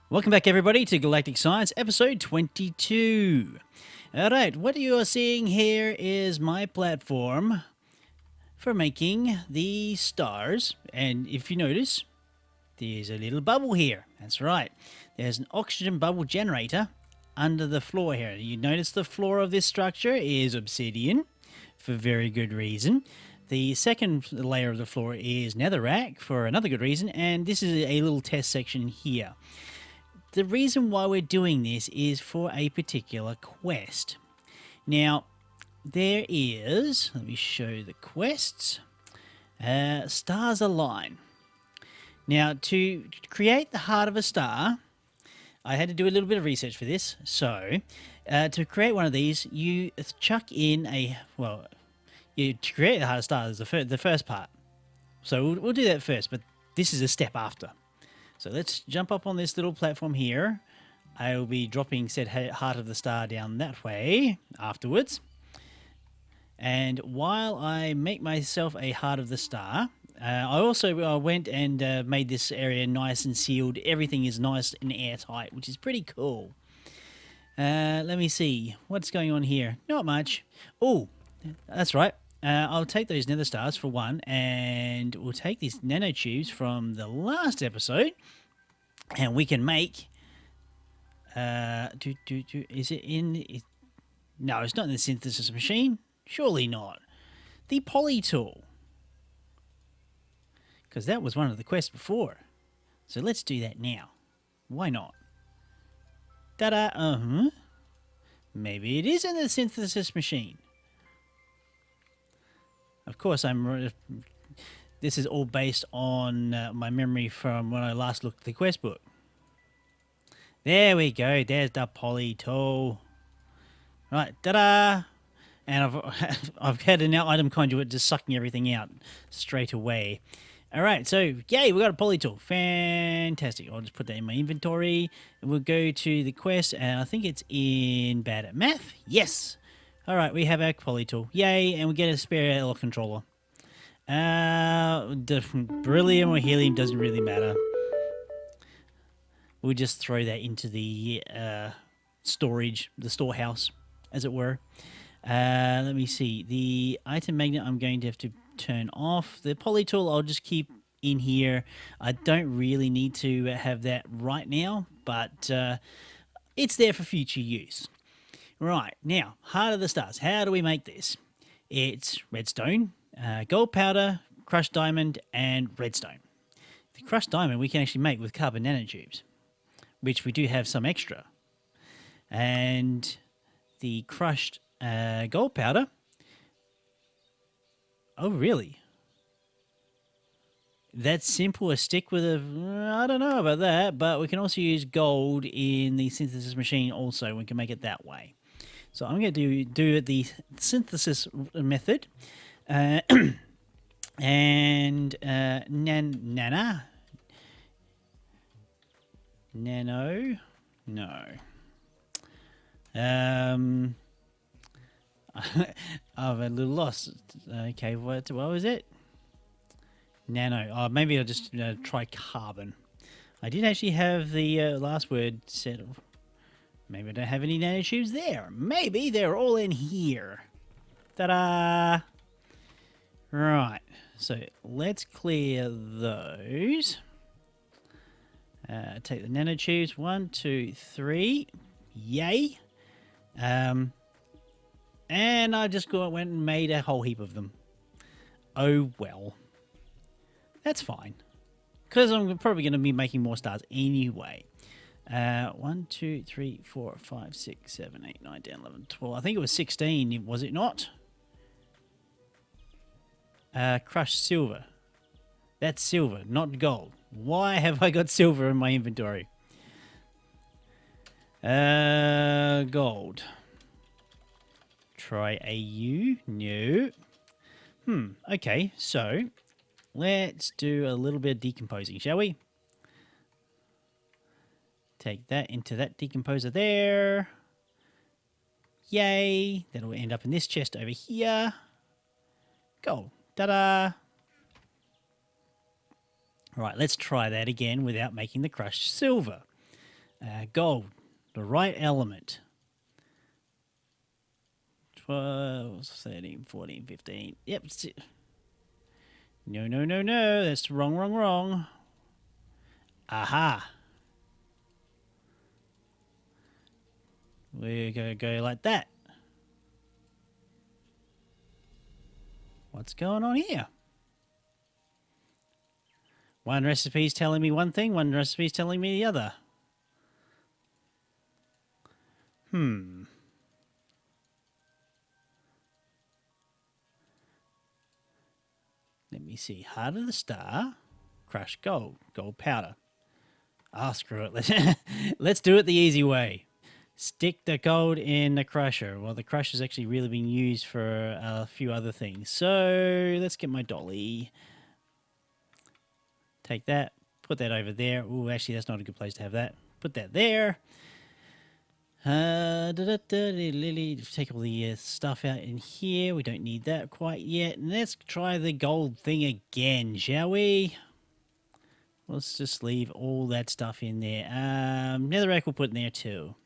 Welcome back, everybody, to Galactic Science, episode 22. All right, what you are seeing here is my platform for making the stars. And if you notice, there's a little bubble here. That's right. There's an oxygen bubble generator under the floor here. You notice the floor of this structure is obsidian for very good reason. The second layer of the floor is netherrack for another good reason. And this is a little test section here. The reason why we're doing this is for a particular quest. Now, there is, let me show the quests, stars align. Now, to create the heart of a star, I had to do a little bit of research for this. So, to create one of these, you chuck in to create the heart of a star is the first part. So we'll do that first, but this is a step after. So let's jump up on this little platform here. I will be dropping said heart of the star down that way afterwards. And while I make myself a heart of the star, I also went and made this area nice and sealed. Everything is nice and airtight, which is pretty cool. Let me see. What's going on here? Not much. Oh, that's right. I'll take those nether stars for one, and we'll take these nanotubes from the last episode, and we can make. Is it in? No, it's not in the synthesis machine. Surely not. The poly tool, because that was one of the quests before. So let's do that now. Why not? Ta-da! Maybe it is in the synthesis machine. Of course, this is all based on my memory from when I last looked at the quest book. There we go. There's the poly tool. Right, ta-da! And I've had an item conduit just sucking everything out straight away. All right, so yay, we got a poly tool. Fantastic. I'll just put that in my inventory, and we'll go to the quest, and I think it's in Bad at Math. Yes. All right, we have our poly tool. Yay, and we get a spare L controller. Beryllium or helium doesn't really matter. We'll just throw that into the storage, the storehouse, as it were. Let me see. The item magnet I'm going to have to turn off. The poly tool I'll just keep in here. I don't really need to have that right now, but it's there for future use. Right, now, heart of the stars. How do we make this? It's redstone, gold powder, crushed diamond, and redstone. The crushed diamond we can actually make with carbon nanotubes, which we do have some extra. And the crushed gold powder... Oh, really? That's simple as stick with a... I don't know about that, but we can also use gold in the synthesis machine also. We can make it that way. So I'm going to do the synthesis method, and nano, no. I'm a little lost. Okay, what was it? Nano. Oh, maybe I'll just try carbon. I did actually have the last word set. Maybe I don't have any nanotubes there. Maybe they're all in here. Ta-da! Right, so let's clear those. Take the nanotubes. 1, 2, 3. Yay! And I just went and made a whole heap of them. Oh well. That's fine. Because I'm probably going to be making more stars anyway. 1, 2, 3, 4, 5, 6, 7, 8, 9, 10, 11, 12. I think it was 16, was it not? Crushed silver. That's silver, not gold. Why have I got silver in my inventory? Gold. Try AU. No. Okay, so let's do a little bit of decomposing, shall we? Take that into that decomposer there. Yay. That'll end up in this chest over here. Gold. Ta-da. Right, let's try that again without making the crushed silver. Gold, the right element. 12, 13, 14, 15. Yep. No, no, no, no. That's wrong, wrong, wrong. Aha. We're going to go like that. What's going on here? One recipe's telling me one thing, one recipe's telling me the other. Let me see. Heart of the star, crushed gold, gold powder. Ah, screw it. Let's do it the easy way. Stick the gold in the crusher. Well, the crusher's actually really being used for a few other things. So let's get my dolly. Take that, put that over there. Oh, actually, that's not a good place to have that. Put that there. Take all the stuff out in here. We don't need that quite yet. And let's try the gold thing again, shall we? Let's just leave all that stuff in there. Netherrack we'll put in there too.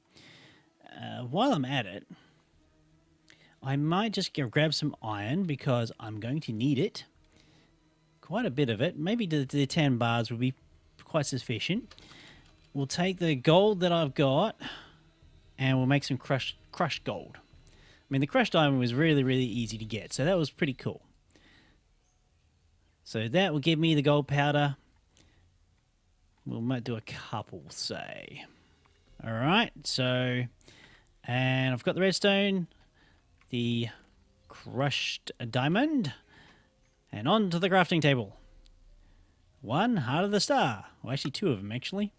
While I'm at it, I might just grab some iron because I'm going to need it. Quite a bit of it. Maybe the 10 bars will be quite sufficient. We'll take the gold that I've got and we'll make some crushed gold. I mean, the crushed diamond was really, really easy to get, so that was pretty cool. So that will give me the gold powder. We might do a couple, say. All right, so, and I've got the redstone, the crushed diamond, and on to the crafting table. One heart of the star. Well, actually, two of them, actually.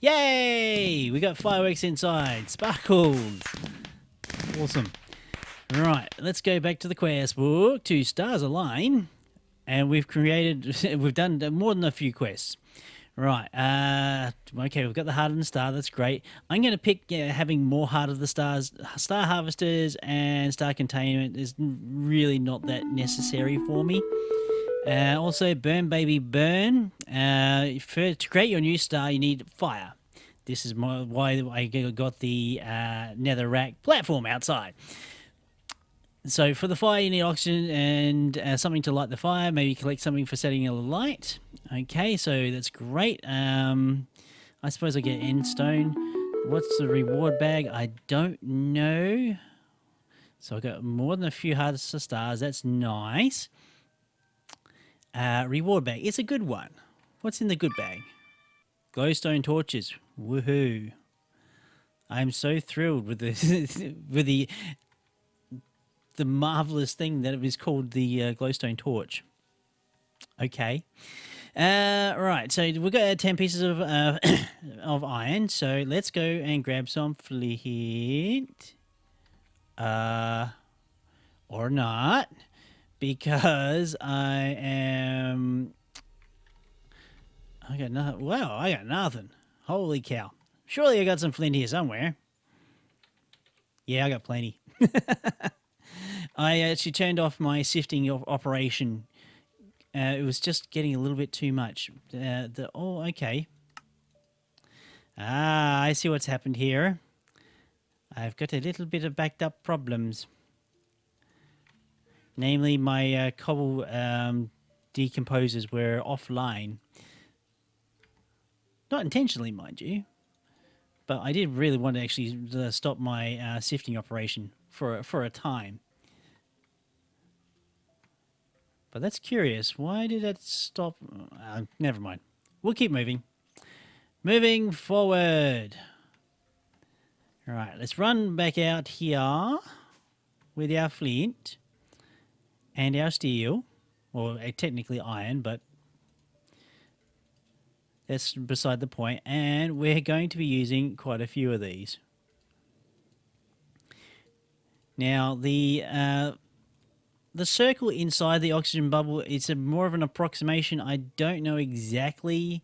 Yay! We got fireworks inside. Sparkles. Awesome. Right, let's go back to the quest book. 2 stars align. And we've done more than a few quests. Right, okay, we've got the heart of the star. That's great. I'm going to pick having more heart of the stars. Star harvesters and star containment is really not that necessary for me. Also, burn baby burn. To create your new star, you need fire. This is why I got the netherrack platform outside. So for the fire, you need oxygen and something to light the fire. Maybe collect something for setting a light. Okay, so that's great. I suppose I get end stone. What's the reward bag? I don't know. So I got more than a few hearts of stars. That's nice. Reward bag. It's a good one. What's in the good bag? Glowstone torches. Woohoo! I'm so thrilled with the marvelous thing that it was called the glowstone torch. Okay. Right, so we've got 10 pieces of of iron, so let's go and grab some flint. Or not, because I got nothing. Wow, I got nothing. Holy cow. Surely I got some flint here somewhere. Yeah, I got plenty. I actually turned off my sifting operation. It was just getting a little bit too much. Oh, okay. Ah, I see what's happened here. I've got a little bit of backed up problems. Namely, my cobble decomposers were offline. Not intentionally, mind you. But I did really want to actually stop my sifting operation for a time. But that's curious. Why did that stop? Never mind. We'll keep moving. Moving forward. All right, let's run back out here with our flint and our steel. Well, technically iron, but that's beside the point. And we're going to be using quite a few of these. Now, the circle inside the oxygen bubble, it's more of an approximation. I don't know exactly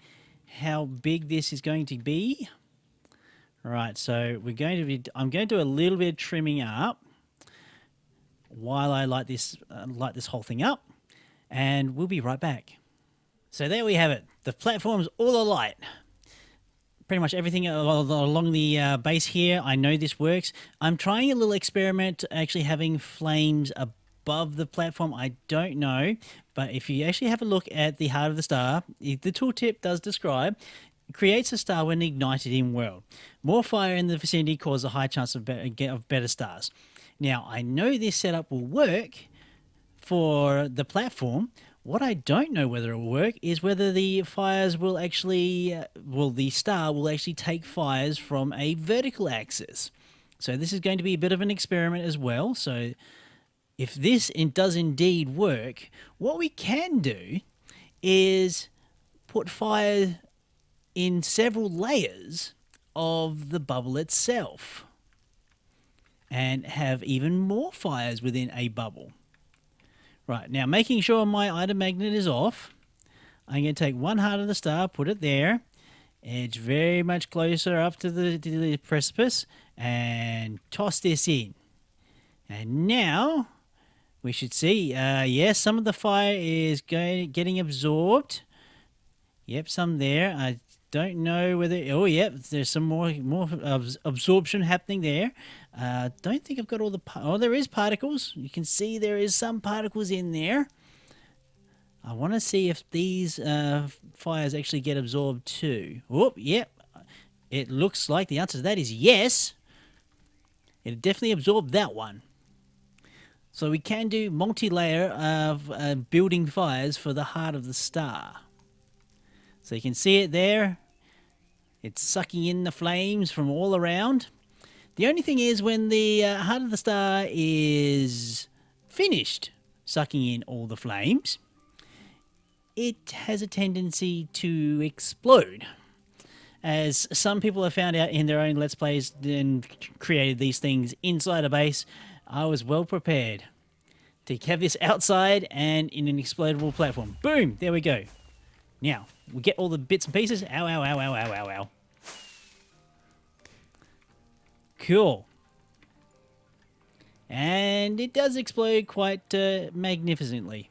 how big this is going to be. All right, so I'm going to do a little bit of trimming up while I light this whole thing up, and we'll be right back. So there we have it. The platform's all alight. pretty much everything along the base here. I know this works. I'm trying a little experiment actually having flames above the platform. I don't know, but if you actually have a look at the heart of the star, the tooltip does describe creates a star when ignited in world. More fire in the vicinity causes a high chance of better stars. Now, I know this setup will work for the platform. What I don't know whether it will work is whether the fires will actually, the star will actually take fires from a vertical axis. So this is going to be a bit of an experiment as well. So if this does indeed work, what we can do is put fire in several layers of the bubble itself and have even more fires within a bubble. Right, now making sure my item magnet is off, I'm going to take one heart of the star, put it there, edge very much closer up to the precipice, and toss this in. And now we should see, yes, some of the fire is getting absorbed. Yep, some there. I don't know whether... Oh, yep, there's some more absorption happening there. Don't think I've got all the... Oh, there is particles. You can see there is some particles in there. I want to see if these fires actually get absorbed too. Oh, yep. It looks like the answer to that is yes. It definitely absorbed that one. So we can do multi-layer of building fires for the heart of the star. So you can see it there. It's sucking in the flames from all around. The only thing is when the heart of the star is finished sucking in all the flames, it has a tendency to explode. As some people have found out in their own Let's Plays and created these things inside a base, I was well prepared to have this outside and in an explodable platform. Boom! There we go. Now, we get all the bits and pieces. Ow, ow, ow, ow, ow, ow, ow. Cool. And it does explode quite magnificently.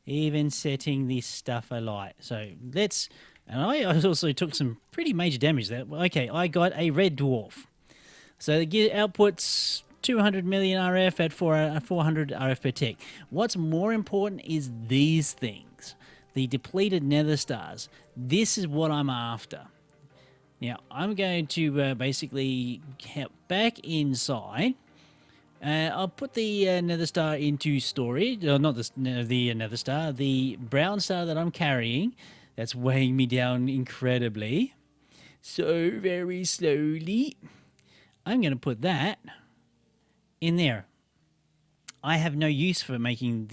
Even setting this stuff alight. So let's... And I also took some pretty major damage there. Okay, I got a red dwarf. So it outputs 200 million RF at 400 RF per tick. What's more important is these things. The depleted nether stars. This is what I'm after. Now, I'm going to basically get back inside. I'll put the nether star into storage. Not the nether star. The brown star that I'm carrying. That's weighing me down incredibly. So very slowly. I'm going to put that in there. I have no use for making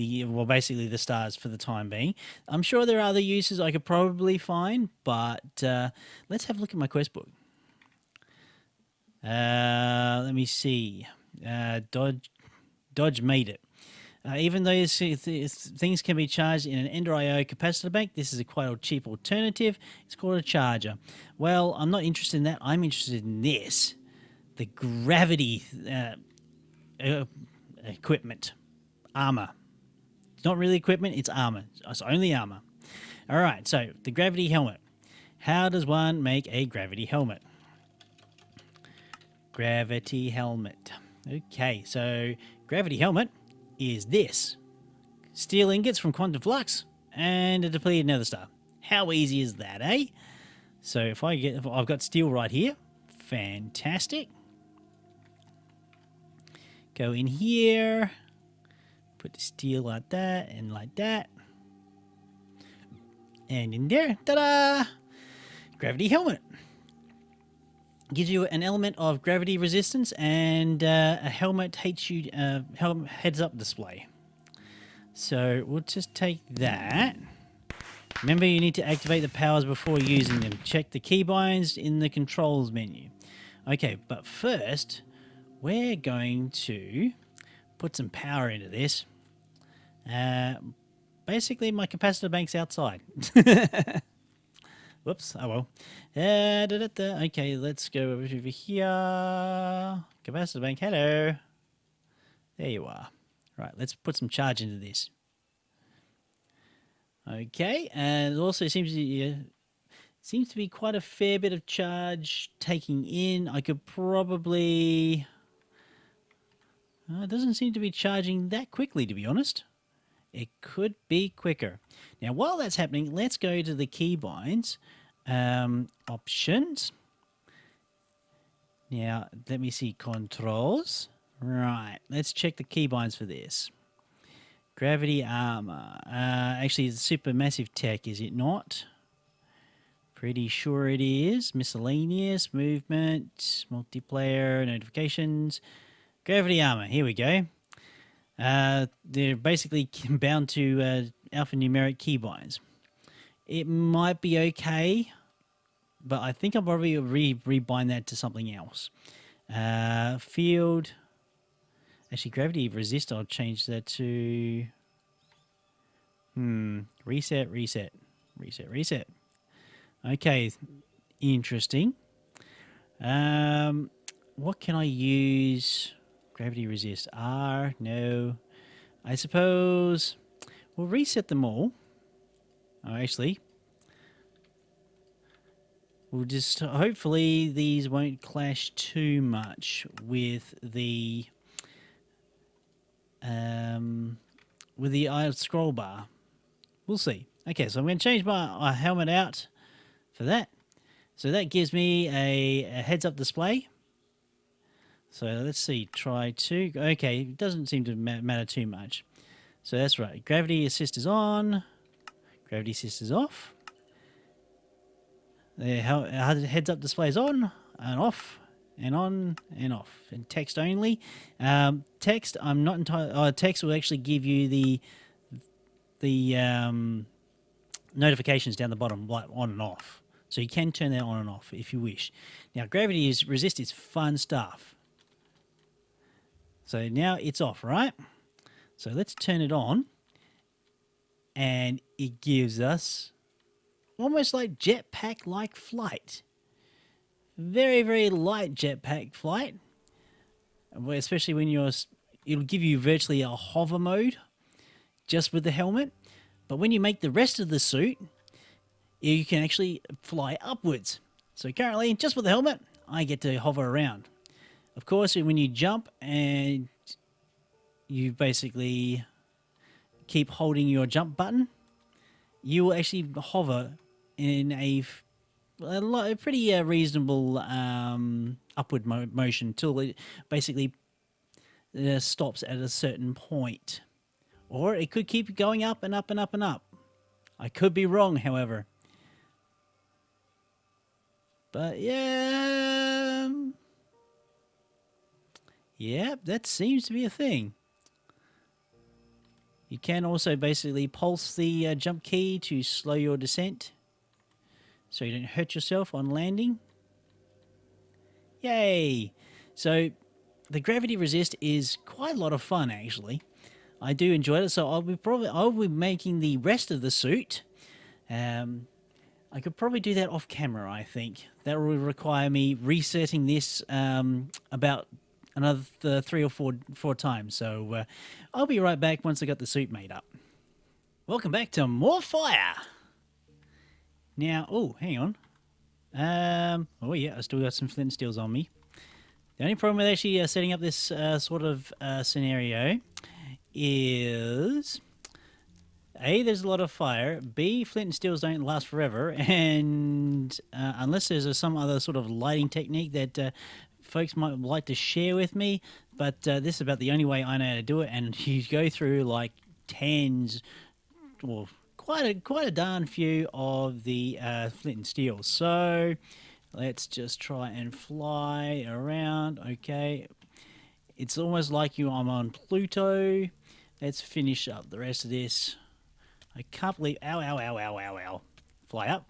basically the stars for the time being. I'm sure there are other uses I could probably find, but let's have a look at my quest book. Let me see. Dodge made it. Even though things can be charged in an Ender IO capacitor bank, this is a quite cheap alternative. It's called a charger. Well, I'm not interested in that. I'm interested in this. The gravity equipment. Armor. It's not really equipment, it's armor. It's only armor. Alright, so the gravity helmet. How does one make a gravity helmet? Gravity helmet. Okay, so gravity helmet is this. Steel ingots from Quantum Flux and a depleted nether star. How easy is that, eh? So if I've got steel right here. Fantastic. Go in here, put the steel like that and like that. And in there, ta-da! Gravity helmet. Gives you an element of gravity resistance and a helmet heads-up display. So we'll just take that. Remember, you need to activate the powers before using them. Check the keybinds in the controls menu. Okay, but first... we're going to put some power into this. Basically, my capacitor bank's outside. Whoops, oh well. Okay, let's go over here. Capacitor bank, hello. There you are. Right, let's put some charge into this. Okay, and it also seems to Seems to be quite a fair bit of charge taking in. I could probably... it doesn't seem to be charging that quickly, to be honest. It could be quicker. Now, while that's happening, let's go to the keybinds. Options. Now, let me see. Controls. Right. Let's check the keybinds for this. Gravity armor. Actually, it's supermassive tech, is it not? Pretty sure it is. Miscellaneous, movement, multiplayer, notifications. Gravity armor. Here we go. They're basically bound to alphanumeric keybinds. It might be okay, but I think I'll probably rebind that to something else. Field. Actually, gravity resist, I'll change that to... Reset, reset, reset, reset. Okay, interesting. What can I use? Gravity resist. R, no. I suppose we'll reset them all. Oh, actually, we'll just... Hopefully these won't clash too much with the... scroll bar. We'll see. Okay, so I'm going to change my helmet out for that. So that gives me a heads-up display. So let's see, try to... Okay, it doesn't seem to matter too much. So that's right. Gravity assist is on. Gravity assist is off. The heads-up display is on and off. And on and off, and text only. Text, I'm not entirely... text will actually give you the notifications down the bottom, like on and off. So you can turn that on and off if you wish. Now, gravity resist is fun stuff. So now it's off, right? So let's turn it on. And it gives us almost like jetpack-like flight. Very, very light jetpack flight, especially when it'll give you virtually a hover mode just with the helmet. But when you make the rest of the suit, you can actually fly upwards. So currently, just with the helmet, I get to hover around. Of course, when you jump and you basically keep holding your jump button, you will actually hover in a pretty reasonable upward motion till it basically stops at a certain point. Or it could keep going up and up and up and up. I could be wrong, however. But yeah... Yeah, that seems to be a thing. You can also basically pulse the jump key to slow your descent, so you don't hurt yourself on landing. Yay! So the gravity resist is quite a lot of fun, actually. I do enjoy it, so I'll be making the rest of the suit. I could probably do that off camera, I think. That will require me resetting this about another 3 or 4 times. So I'll be right back once I got the suit made up. Welcome back to more fire. Now, oh, hang on. Oh yeah, I still got some flint and steels on me. The only problem with actually setting up this sort of scenario is... A, there's a lot of fire. B, flint and steels don't last forever. And unless there's some other sort of lighting technique that folks might like to share with me. But this is about the only way I know how to do it. And you go through like tens or quite a darn few of the flint and steel. So let's just try and fly around. Okay. It's almost like I'm on Pluto. Let's finish up the rest of this. I can't believe... Ow, ow, ow, ow, ow, ow. Fly up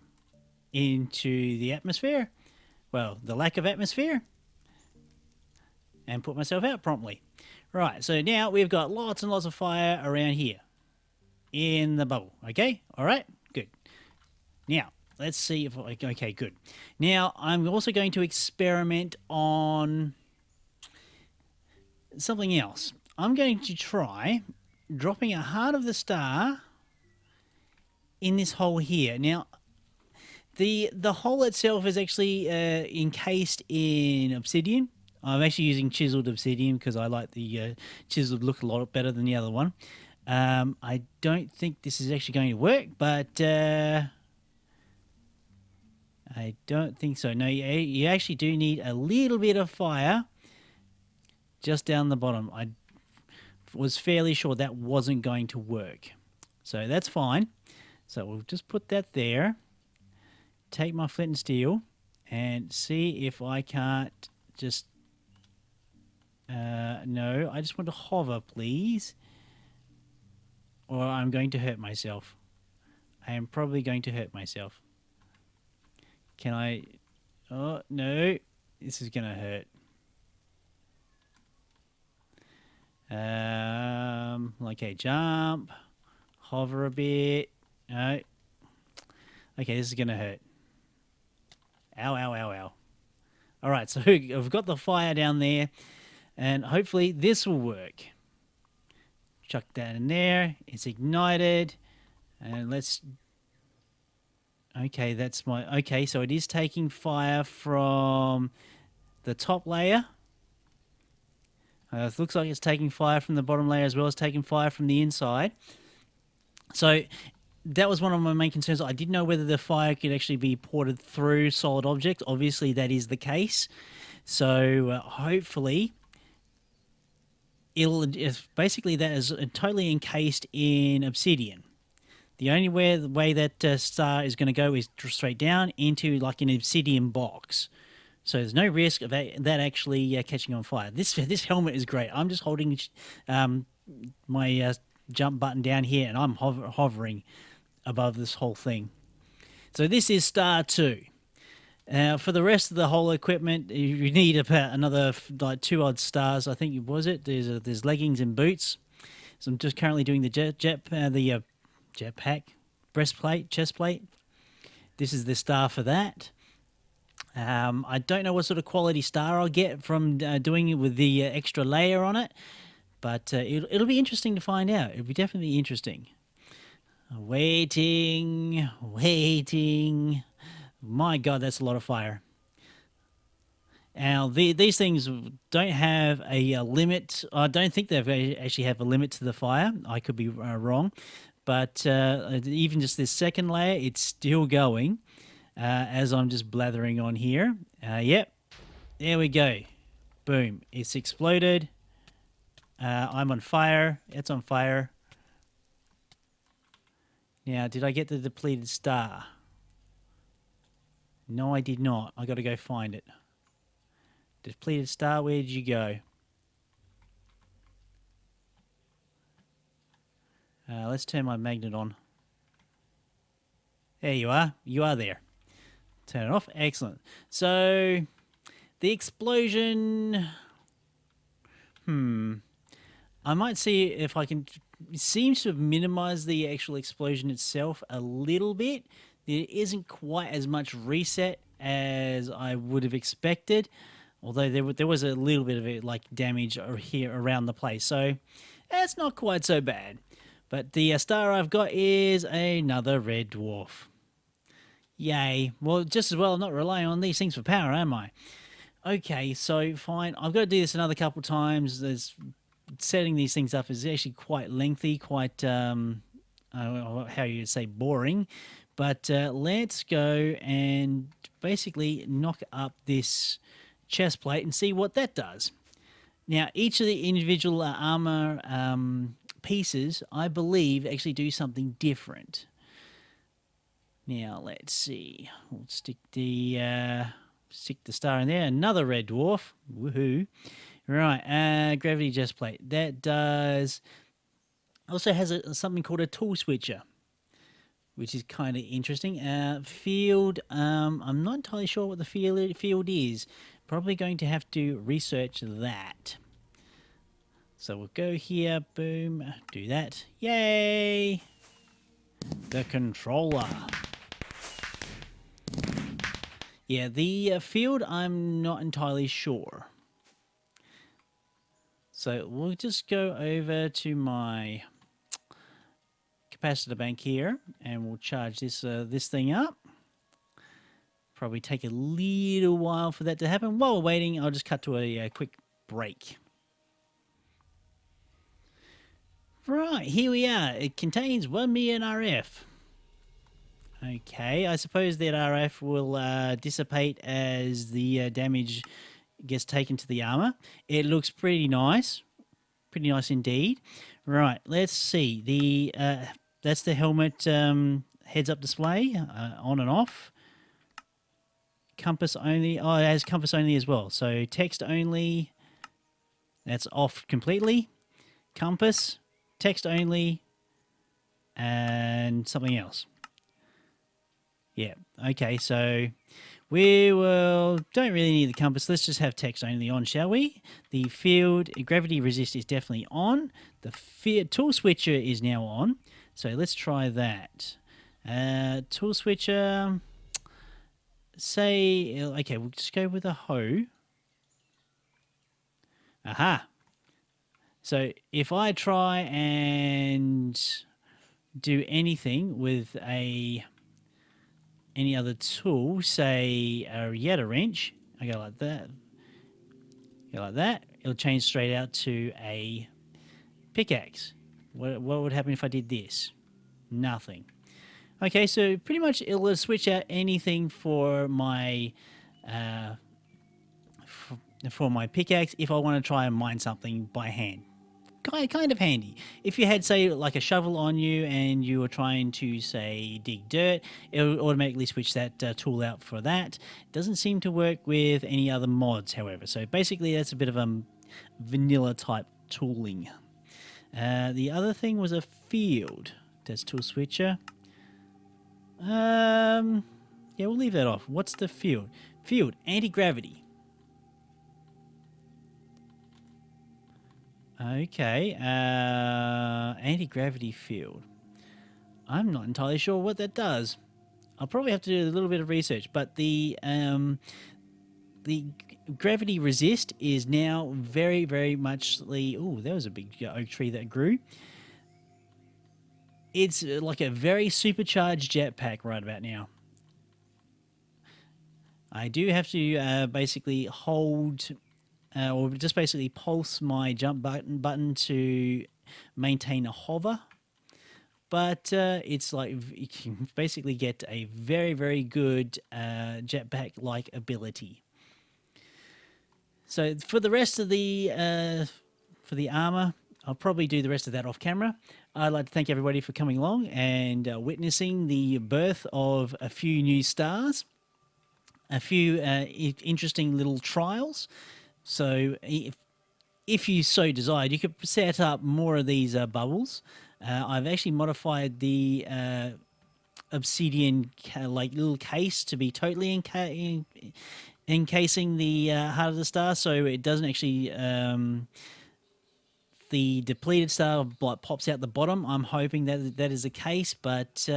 into the atmosphere. Well, the lack of atmosphere. And put myself out promptly. Right, so now we've got lots and lots of fire around here. In the bubble. Okay? Alright? Good. Now, let's see if... Okay, good. Now, I'm also going to experiment on something else. I'm going to try dropping a heart of the star in this hole here. Now, The hole itself is actually encased in obsidian. I'm actually using chiseled obsidian because I like the chiseled look a lot better than the other one. I don't think this is actually going to work, but I don't think so. No, you actually do need a little bit of fire just down the bottom. I was fairly sure that wasn't going to work. So that's fine. So we'll just put that there. Take my flint and steel and see if I can't just... no, I just want to hover, please. Or I'm going to hurt myself. I am probably going to hurt myself. Can I... Oh, no. This is going to hurt. Okay, jump. Hover a bit. No. Okay, this is going to hurt. Ow, ow, ow, ow. All right, so I've got the fire down there, and hopefully this will work. Chuck that in there. It's ignited. And let's... Okay, that's my... Okay, so it is taking fire from the top layer. It looks like it's taking fire from the bottom layer as well as taking fire from the inside. So that was one of my main concerns. I didn't know whether the fire could actually be ported through solid objects. Obviously, that is the case. So hopefully, basically that is totally encased in obsidian. The only way that star is going to go is straight down into like an obsidian box. So there's no risk of that actually catching on fire. This helmet is great. I'm just holding my jump button down here, and I'm hovering above this whole thing. So this is star 2. For the rest of the whole equipment, you need about another like 2 odd stars. I think there's leggings and boots. So I'm just currently doing the jetpack, breastplate, chestplate. This is the star for that. I don't know what sort of quality star I'll get from doing it with the extra layer on it, but it'll be interesting to find out. It'll be definitely interesting. Waiting. My God, that's a lot of fire. Now, these things don't have a limit. I don't think they actually have a limit to the fire. I could be wrong. But even just this second layer, it's still going. As I'm just blathering on here. Yep, there we go. Boom, it's exploded. I'm on fire. It's on fire. Now, did I get the depleted star? No, I did not. I got to go find it. Depleted star, where did you go? Let's turn my magnet on. There you are. You are there. Turn it off. Excellent. So, the explosion... I might see if I can... It seems to have minimized the actual explosion itself a little bit. There isn't quite as much reset as I would have expected. Although there was a little bit of like damage here around the place. So, that's not quite so bad. But the star I've got is another red dwarf. Yay. Well, just as well I'm not relying on these things for power, am I? Okay, so fine. I've got to do this another couple times. Setting these things up is actually quite lengthy, quite, how you say, boring. But let's go and basically knock up this chest plate and see what that does. Now, each of the individual armor pieces, I believe, actually do something different. Now, let's see. We'll stick the star in there. Another red dwarf. Woohoo. Right, gravity chest plate. That does... Also has something called a tool switcher, which is kind of interesting. Field, I'm not entirely sure what the field is. Probably going to have to research that. So we'll go here, boom, do that. Yay! The controller. Yeah, the field, I'm not entirely sure. So we'll just go over to my capacitor bank here, and we'll charge this thing up. Probably take a little while for that to happen. While we're waiting, I'll just cut to a quick break. Right, here we are. It contains 1 million RF. Okay, I suppose that RF will dissipate as the damage gets taken to the armor. It looks pretty nice indeed. Right, let's see. That's the helmet heads-up display, on and off. Compass only. Oh, it has compass only as well. So text only. That's off completely. Compass, text only, and something else. Yeah. Okay. So don't really need the compass. Let's just have text only on, shall we? The field gravity resist is definitely on. The tool switcher is now on. So let's try that. Tool switcher. Say, okay, we'll just go with a hoe. Aha. So if I try and do anything with any other tool, say a Raetac wrench, I go like that. Go like that. It'll change straight out to a pickaxe. What would happen if I did this? Nothing. Okay, so pretty much it'll switch out anything for my pickaxe if I want to try and mine something by hand. Kind of handy. If you had, say, like a shovel on you and you were trying to, say, dig dirt, it will automatically switch that tool out for that. Doesn't seem to work with any other mods, however. So basically that's a bit of a vanilla type tooling. The other thing was a field. That's tool switcher. Yeah, we'll leave that off. What's the field? Field, anti-gravity. Okay, anti-gravity field. I'm not entirely sure what that does. I'll probably have to do a little bit of research, but the gravity resist is now very, very much ooh, there was a big oak tree that grew. It's like a very supercharged jetpack right about now. I do have to basically hold, or just basically pulse my jump button to maintain a hover. But it's like you can basically get a very, very good jetpack-like ability. So for the rest of the armor, I'll probably do the rest of that off camera. I'd like to thank everybody for coming along and witnessing the birth of a few new stars, a few interesting little trials. So if you so desired, you could set up more of these bubbles. I've actually modified the obsidian like little case to be totally encasing the heart of the star, so it doesn't actually the depleted star pops out the bottom. I'm hoping that is the case, but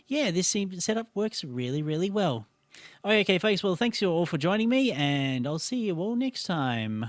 yeah, this setup works really, really well. Okay, folks, well, thanks you all for joining me, and I'll see you all next time.